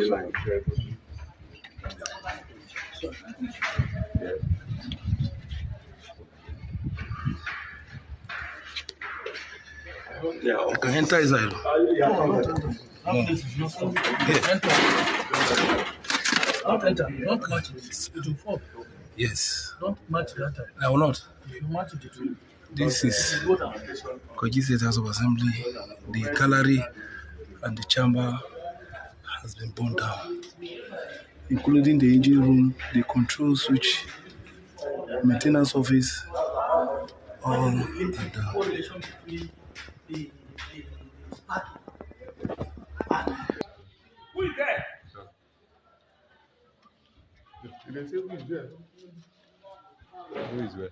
assembly line. Yeah. I can enter inside. Don't enter. Don't match it. It will fall. Yes. Don't match that time. I will not. If you match it, it will. This is Kogi State House of Assembly. The gallery and the chamber has been burned down, including the engine room, the control switch, maintenance office, all are down. Who is there? You can say who is there. Who is where?